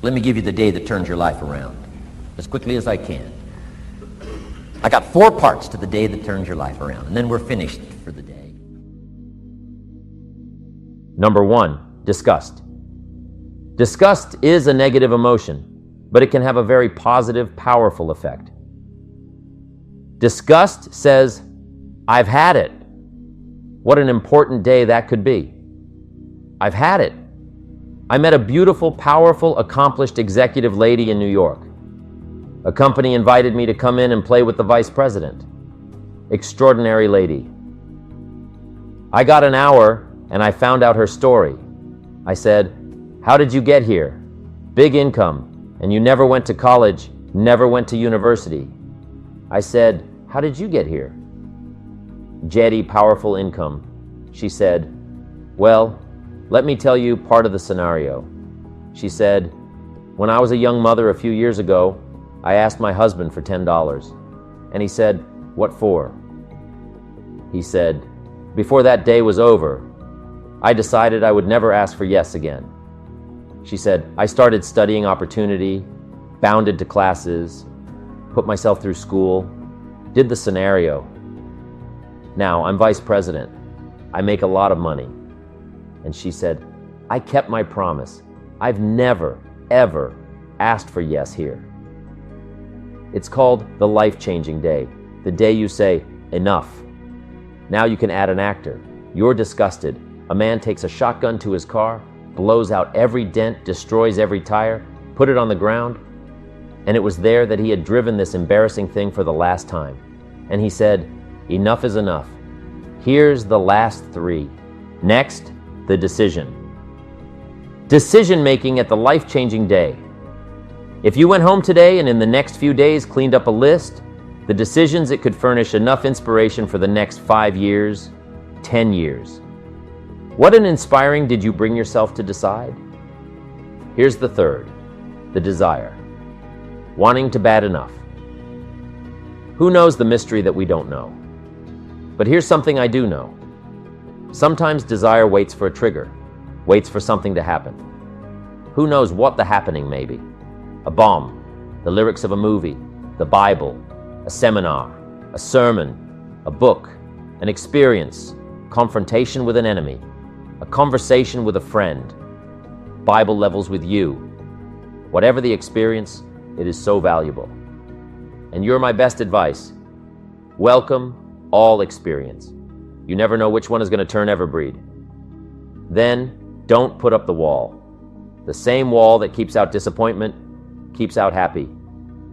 Let me give you the day that turns your life around, as quickly as I can. I got 4 parts to the day that turns your life around, and then we're finished for the day. Number 1, disgust. Disgust is a negative emotion, but it can have a very positive, powerful effect. Disgust says, I've had it. What an important day that could be. I've had it. I met a beautiful, powerful, accomplished executive lady in New York. A company invited me to come in and play with the vice president. Extraordinary lady. I got an hour and I found out her story. I said, how did you get here? Big income, and you never went to college, never went to university. I said, how did you get here? Jetty, powerful income. She said, well, let me tell you part of the scenario. She said, when I was a young mother a few years ago, I asked my husband for $10. And he said, what for? He said, before that day was over, I decided I would never ask for yes again. She said, I started studying opportunity, bounded to classes, put myself through school, did the scenario. Now I'm vice president. I make a lot of money. And she said, I kept my promise. I've never, ever asked for yes here. It's called the life-changing day, the day you say, enough. Now you can add an actor. You're disgusted. A man takes a shotgun to his car, blows out every dent, destroys every tire, put it on the ground, and it was there that he had driven this embarrassing thing for the last time. And he said, enough is enough. Here's the last 3. Next, the decision. Decision-making at the life-changing day. If you went home today and in the next few days cleaned up a list, the decisions it could furnish enough inspiration for the next 5 years, 10 years. What an inspiring did you bring yourself to decide? Here's the 3rd, the desire. Wanting to bad enough. Who knows the mystery that we don't know? But here's something I do know. Sometimes desire waits for a trigger, waits for something to happen. Who knows what the happening may be? A bomb, the lyrics of a movie, the Bible, a seminar, a sermon, a book, an experience, confrontation with an enemy, a conversation with a friend, Bible levels with you. Whatever the experience, it is so valuable. And you're my best advice. Welcome all experience. You never know which one is going to turn everbreed. Then, don't put up the wall. The same wall that keeps out disappointment, keeps out happy.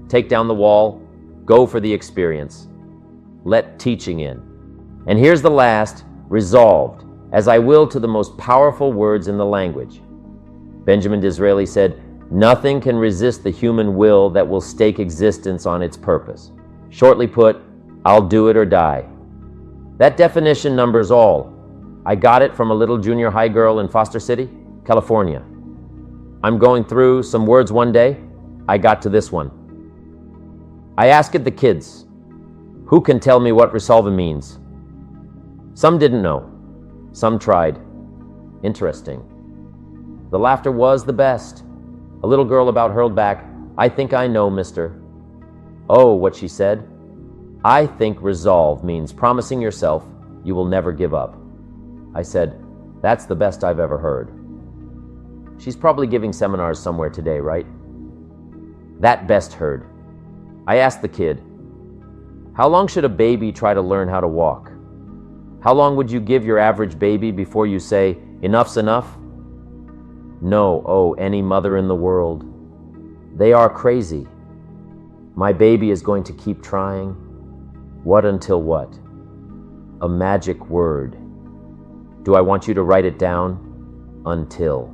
Take down the wall, go for the experience. Let teaching in. And here's the last, resolved, as I will to the most powerful words in the language. Benjamin Disraeli said, nothing can resist the human will that will stake existence on its purpose. Shortly put, I'll do it or die. That definition numbers all. I got it from a little junior high girl in Foster City, California. I'm going through some words one day. I got to this one. I asked the kids, who can tell me what resolve means? Some didn't know. Some tried. Interesting. The laughter was the best. A little girl about hurled back, I think I know, mister. Oh, what she said. I think resolve means promising yourself you will never give up. I said, that's the best I've ever heard. She's probably giving seminars somewhere today, right? That best heard. I asked the kid, how long should a baby try to learn how to walk? How long would you give your average baby before you say, enough's enough? No, oh, any mother in the world. They are crazy. My baby is going to keep trying. What until what? A magic word. Do I want you to write it down? Until.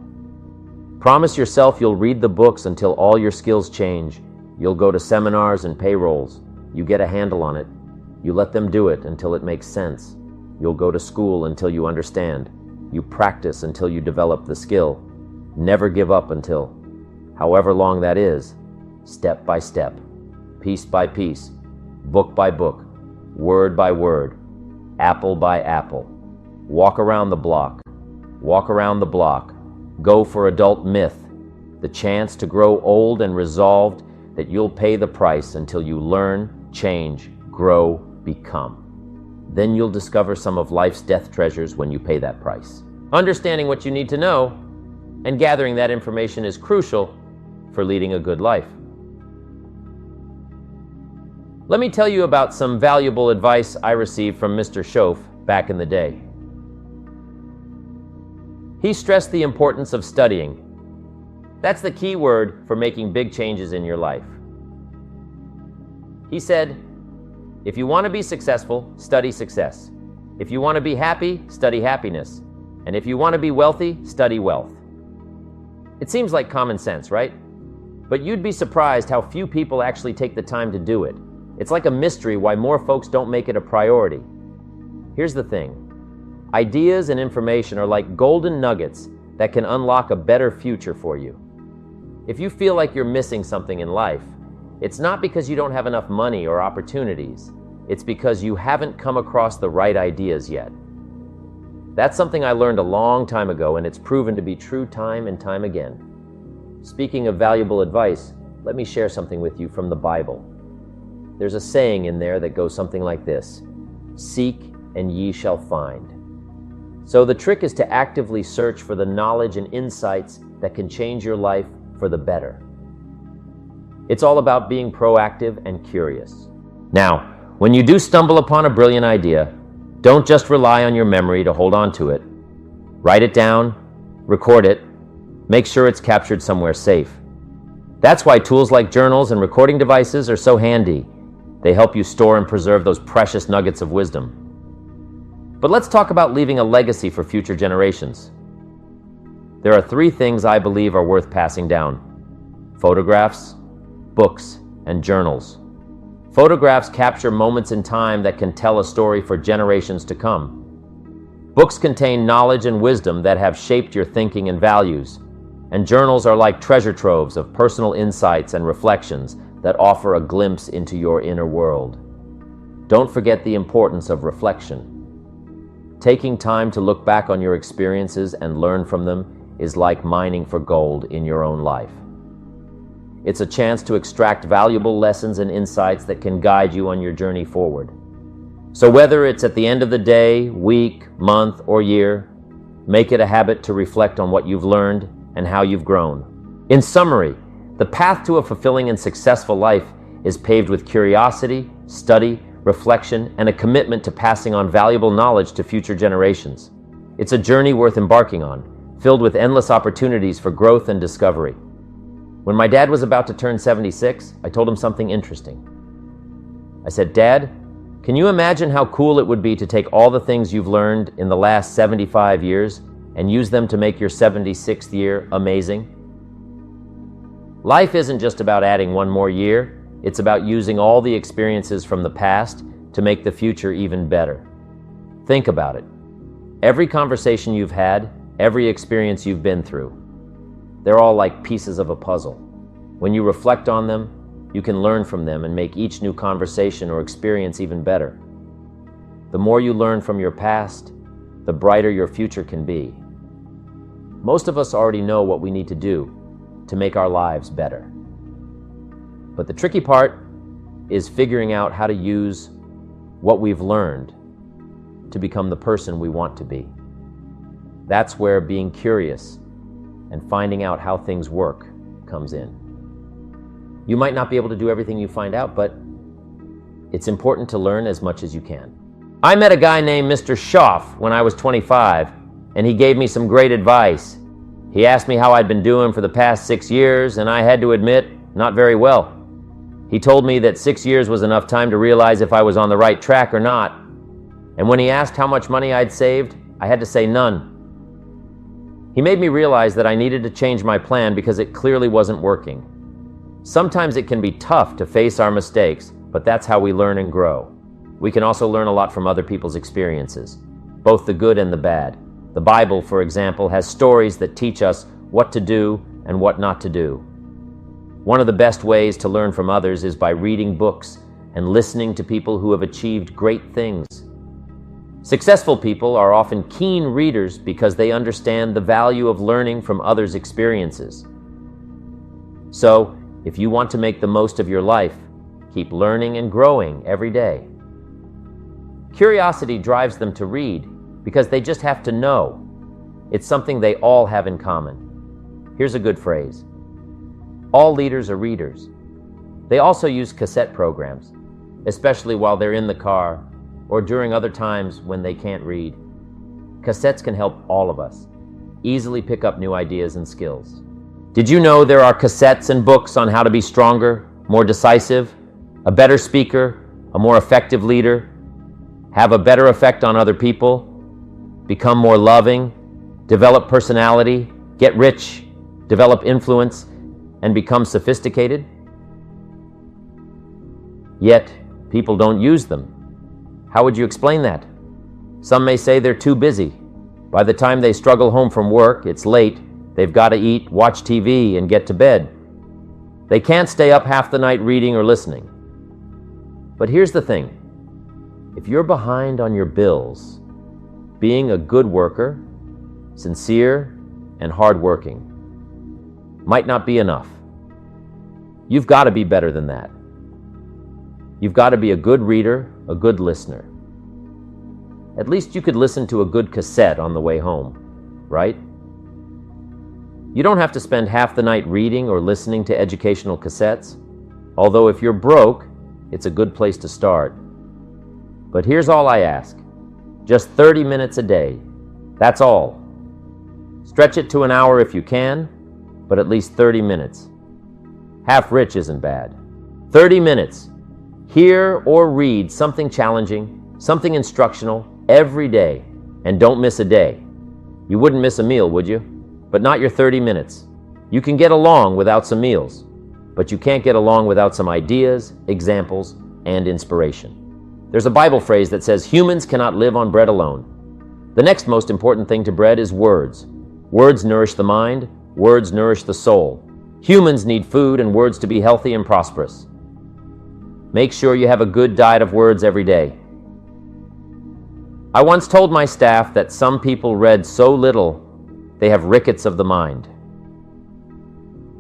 Promise yourself you'll read the books until all your skills change. You'll go to seminars and payrolls. You get a handle on it. You let them do it until it makes sense. You'll go to school until you understand. You practice until you develop the skill. Never give up until, however long that is, step by step, piece by piece, book by book, word by word, apple by apple. Walk around the block, go for adult myth, the chance to grow old and resolved that you'll pay the price until you learn, change, grow, become. Then you'll discover some of life's death treasures when you pay that price. Understanding what you need to know and gathering that information is crucial for leading a good life. Let me tell you about some valuable advice I received from Mr. Schoaf back in the day. He stressed the importance of studying. That's the key word for making big changes in your life. He said, if you want to be successful, study success. If you want to be happy, study happiness. And if you want to be wealthy, study wealth. It seems like common sense, right? But you'd be surprised how few people actually take the time to do it. It's like a mystery why more folks don't make it a priority. Here's the thing. Ideas and information are like golden nuggets that can unlock a better future for you. If you feel like you're missing something in life, it's not because you don't have enough money or opportunities. It's because you haven't come across the right ideas yet. That's something I learned a long time ago, and it's proven to be true time and time again. Speaking of valuable advice, let me share something with you from the Bible. There's a saying in there that goes something like this: seek and ye shall find. So the trick is to actively search for the knowledge and insights that can change your life for the better. It's all about being proactive and curious. Now, when you do stumble upon a brilliant idea, don't just rely on your memory to hold on to it. Write it down, record it, make sure it's captured somewhere safe. That's why tools like journals and recording devices are so handy. They help you store and preserve those precious nuggets of wisdom. But let's talk about leaving a legacy for future generations. There are 3 things I believe are worth passing down: photographs, books, and journals. Photographs capture moments in time that can tell a story for generations to come. Books contain knowledge and wisdom that have shaped your thinking and values. And journals are like treasure troves of personal insights and reflections that offer a glimpse into your inner world. Don't forget the importance of reflection. Taking time to look back on your experiences and learn from them is like mining for gold in your own life. It's a chance to extract valuable lessons and insights that can guide you on your journey forward. So whether it's at the end of the day, week, month, or year, make it a habit to reflect on what you've learned and how you've grown. In summary, the path to a fulfilling and successful life is paved with curiosity, study, reflection, and a commitment to passing on valuable knowledge to future generations. It's a journey worth embarking on, filled with endless opportunities for growth and discovery. When my dad was about to turn 76, I told him something interesting. I said, "Dad, can you imagine how cool it would be to take all the things you've learned in the last 75 years and use them to make your 76th year amazing?" Life isn't just about adding one more year. It's about using all the experiences from the past to make the future even better. Think about it. Every conversation you've had, every experience you've been through, they're all like pieces of a puzzle. When you reflect on them, you can learn from them and make each new conversation or experience even better. The more you learn from your past, the brighter your future can be. Most of us already know what we need to do to make our lives better. But the tricky part is figuring out how to use what we've learned to become the person we want to be. That's where being curious and finding out how things work comes in. You might not be able to do everything you find out, but it's important to learn as much as you can. I met a guy named Mr. Schoaf when I was 25, and he gave me some great advice. He asked me how I'd been doing for the past 6 years, and I had to admit, not very well. He told me that 6 years was enough time to realize if I was on the right track or not. And when he asked how much money I'd saved, I had to say none. He made me realize that I needed to change my plan because it clearly wasn't working. Sometimes it can be tough to face our mistakes, but that's how we learn and grow. We can also learn a lot from other people's experiences, both the good and the bad. The Bible, for example, has stories that teach us what to do and what not to do. One of the best ways to learn from others is by reading books and listening to people who have achieved great things. Successful people are often keen readers because they understand the value of learning from others' experiences. So, if you want to make the most of your life, keep learning and growing every day. Curiosity drives them to read because they just have to know. It's something they all have in common. Here's a good phrase. All leaders are readers. They also use cassette programs, especially while they're in the car or during other times when they can't read. Cassettes can help all of us easily pick up new ideas and skills. Did you know there are cassettes and books on how to be stronger, more decisive, a better speaker, a more effective leader, have a better effect on other people, become more loving, develop personality, get rich, develop influence, and become sophisticated? Yet, people don't use them. How would you explain that? Some may say they're too busy. By the time they struggle home from work, it's late, they've got to eat, watch TV, and get to bed. They can't stay up half the night reading or listening. But here's the thing. If you're behind on your bills, being a good worker, sincere, and hardworking might not be enough. You've got to be better than that. You've got to be a good reader, a good listener. At least you could listen to a good cassette on the way home, right? You don't have to spend half the night reading or listening to educational cassettes, although if you're broke, it's a good place to start. But here's all I ask. Just 30 minutes a day. That's all. Stretch it to an hour if you can, but at least 30 minutes. Half rich isn't bad. 30 minutes. Hear or read something challenging, something instructional every day, and don't miss a day. You wouldn't miss a meal, would you? But not your 30 minutes. You can get along without some meals, but you can't get along without some ideas, examples, and inspiration. There's a Bible phrase that says humans cannot live on bread alone. The next most important thing to bread is words. Words nourish the mind, words nourish the soul. Humans need food and words to be healthy and prosperous. Make sure you have a good diet of words every day. I once told my staff that some people read so little, they have rickets of the mind.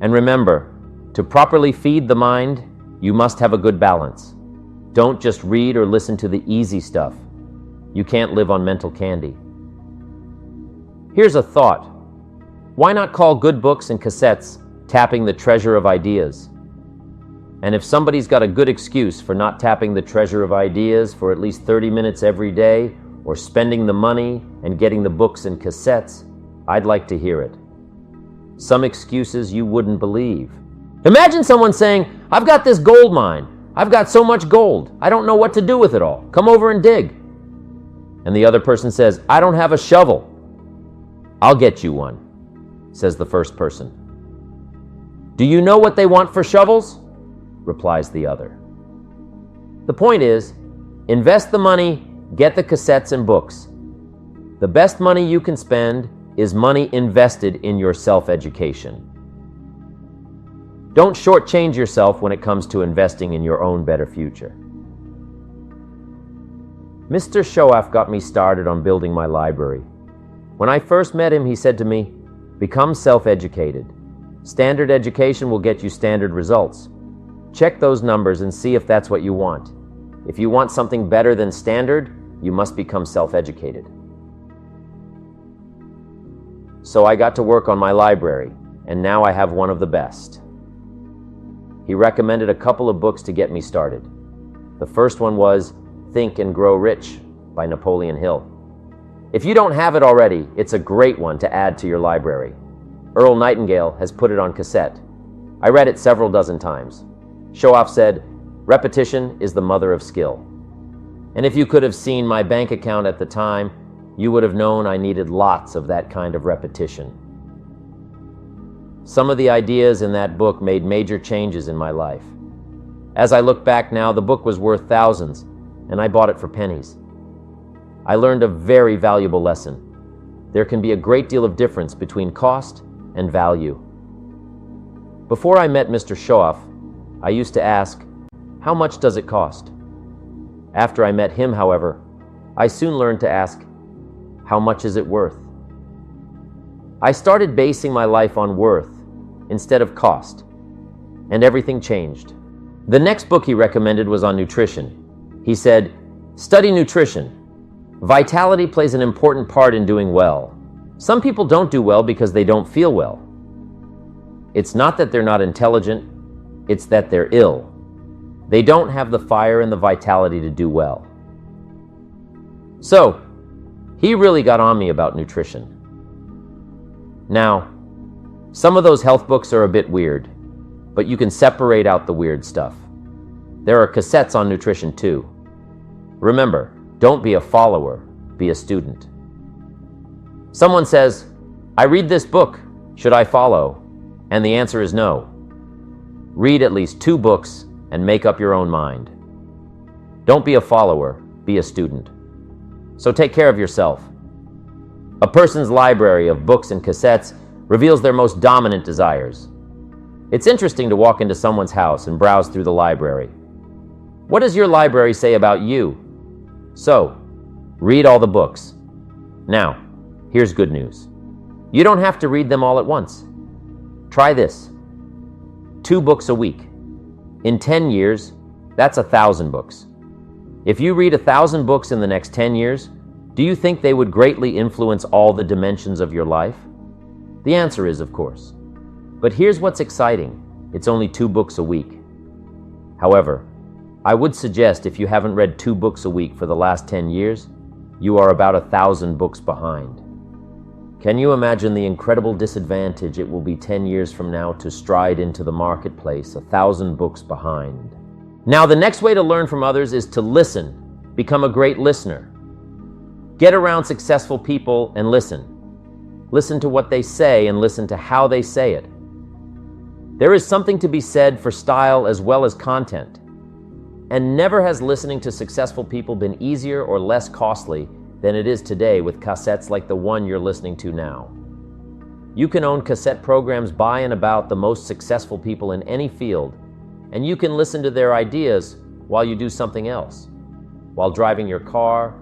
And remember, to properly feed the mind, you must have a good balance. Don't just read or listen to the easy stuff. You can't live on mental candy. Here's a thought. Why not call good books and cassettes tapping the treasure of ideas? And if somebody's got a good excuse for not tapping the treasure of ideas for at least 30 minutes every day, or spending the money and getting the books and cassettes, I'd like to hear it. Some excuses you wouldn't believe. Imagine someone saying, I've got this gold mine. I've got so much gold. I don't know what to do with it all. Come over and dig. And the other person says, I don't have a shovel. I'll get you one, says the first person. Do you know what they want for shovels? Replies the other. The point is, invest the money, get the cassettes and books. The best money you can spend is money invested in your self-education. Don't shortchange yourself when it comes to investing in your own better future. Mr. Shoaf got me started on building my library. When I first met him, he said to me, become self-educated. Standard education will get you standard results. Check those numbers and see if that's what you want. If you want something better than standard, you must become self-educated. So I got to work on my library, and now I have one of the best. He recommended a couple of books to get me started. The first one was Think and Grow Rich by Napoleon Hill. If you don't have it already, it's a great one to add to your library. Earl Nightingale has put it on cassette. I read it several dozen times. Shoaf said, repetition is the mother of skill. And if you could have seen my bank account at the time, you would have known I needed lots of that kind of repetition. Some of the ideas in that book made major changes in my life. As I look back now, the book was worth thousands, and I bought it for pennies. I learned a very valuable lesson. There can be a great deal of difference between cost and value. Before I met Mr. Shoaf, I used to ask, how much does it cost? After I met him, however, I soon learned to ask, how much is it worth? I started basing my life on worth instead of cost, and everything changed. The next book he recommended was on nutrition. He said, "Study nutrition. Vitality plays an important part in doing well. Some people don't do well because they don't feel well. It's not that they're not intelligent, it's that they're ill. They don't have the fire and the vitality to do well." So, he really got on me about nutrition. Now, some of those health books are a bit weird, but you can separate out the weird stuff. There are cassettes on nutrition too. Remember, don't be a follower, be a student. Someone says, "I read this book, should I follow?" And the answer is no. Read at least 2 books and make up your own mind. Don't be a follower, be a student. So take care of yourself. A person's library of books and cassettes reveals their most dominant desires. It's interesting to walk into someone's house and browse through the library. What does your library say about you? So, read all the books. Now, here's good news. You don't have to read them all at once. Try this. 2 books a week. In 10 years, that's 1,000 books. If you read 1,000 books in the next 10 years, do you think they would greatly influence all the dimensions of your life? The answer is, of course. But here's what's exciting. It's only 2 books a week. However, I would suggest if you haven't read 2 books a week for the last 10 years, you are about 1,000 books behind. Can you imagine the incredible disadvantage it will be 10 years from now to stride into the marketplace 1,000 books behind? Now, the next way to learn from others is to listen. Become a great listener. Get around successful people and listen. Listen to what they say and listen to how they say it. There is something to be said for style as well as content. And never has listening to successful people been easier or less costly than it is today with cassettes like the one you're listening to now. You can own cassette programs by and about the most successful people in any field, and you can listen to their ideas while you do something else. While driving your car,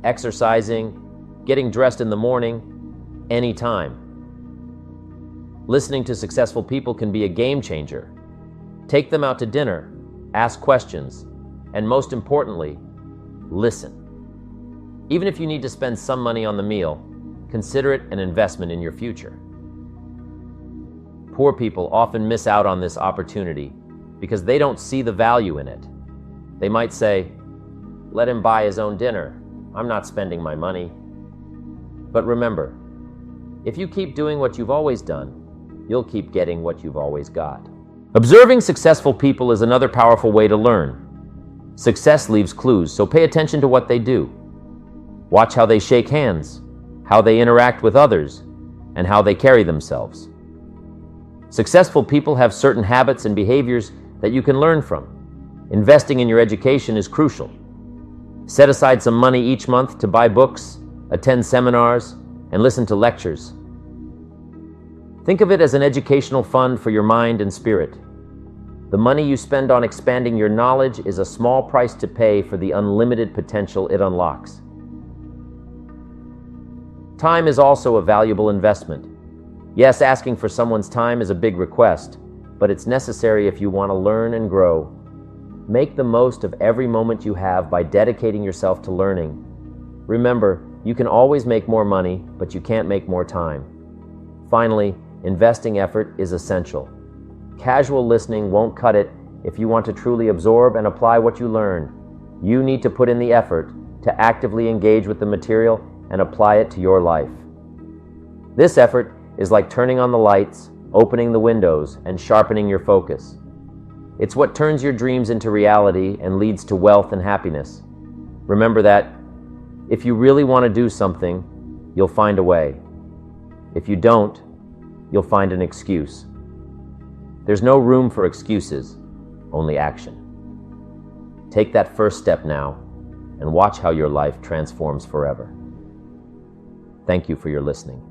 exercising, getting dressed in the morning, anytime. Listening to successful people can be a game changer. Take them out to dinner, ask questions, and most importantly, listen. Even if you need to spend some money on the meal, consider it an investment in your future. Poor people often miss out on this opportunity because they don't see the value in it. They might say, "Let him buy his own dinner. I'm not spending my money." But remember, if you keep doing what you've always done, you'll keep getting what you've always got. Observing successful people is another powerful way to learn. Success leaves clues, so pay attention to what they do. Watch how they shake hands, how they interact with others, and how they carry themselves. Successful people have certain habits and behaviors that you can learn from. Investing in your education is crucial. Set aside some money each month to buy books, attend seminars, and listen to lectures. Think of it as an educational fund for your mind and spirit. The money you spend on expanding your knowledge is a small price to pay for the unlimited potential it unlocks. Time is also a valuable investment. Yes, asking for someone's time is a big request, but it's necessary if you want to learn and grow. Make the most of every moment you have by dedicating yourself to learning. Remember, you can always make more money, but you can't make more time. Finally, investing effort is essential. Casual listening won't cut it if you want to truly absorb and apply what you learn. You need to put in the effort to actively engage with the material and apply it to your life. This effort is like turning on the lights, opening the windows, and sharpening your focus. It's what turns your dreams into reality and leads to wealth and happiness. Remember that if you really want to do something, you'll find a way. If you don't, you'll find an excuse. There's no room for excuses, only action. Take that first step now and watch how your life transforms forever. Thank you for your listening.